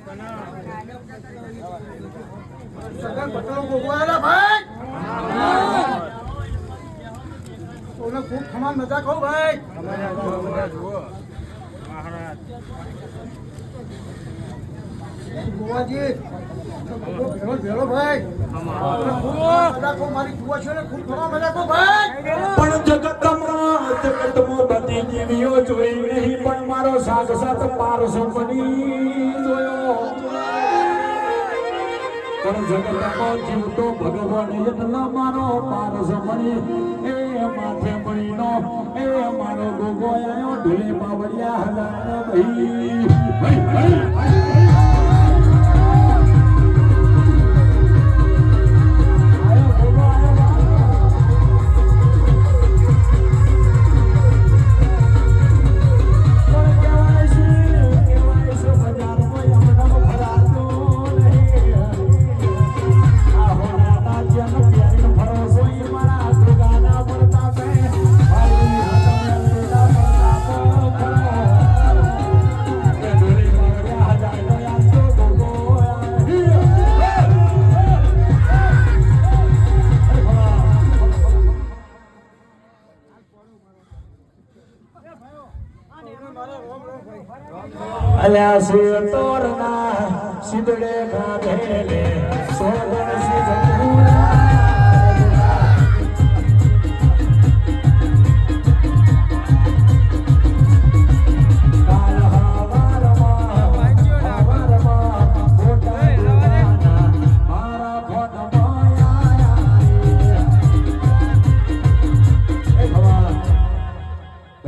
સગન પટલો ગોગવાયેલા ભાઈ ઓને ખૂબ ખમાન મજા કહો ભાઈ ગોવાજી ભેળો ભાઈ મારી કુવા છે ને ખૂબ ખમા મજા કહો ભાઈ પણ જગતમાં બધી જીવીઓ જોઈ નહીં પણ મારો સાક્ષાત પારસો બની જોયો પણ જગતમાં જીવતો ભગવાન એટલા મારો પારસો બની એ માથે બનીનો એ મારો ગોગો આયો ઢોલે બાવળિયા હલાય ભાઈ ભાઈ અલ્યા સુર તોરના સિદડે ખાધેલે સોગણ સિધુરા કાલ હવારમાં મોટા મારા ફોટમાં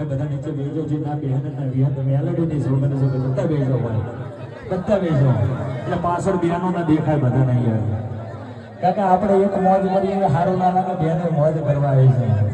બધા નીચે બેજો જે ના બહેન ના વિહત મેલડી ની સોગન છે બધા બેજો હોય બધા બેજો એટલે પાછળ બહેનો ના દેખાય બધા નહીં આવે કારણ કે આપણે એક મોજ મરીએ હારું ના લાગે બહેનો મોજ કરવા આવી છે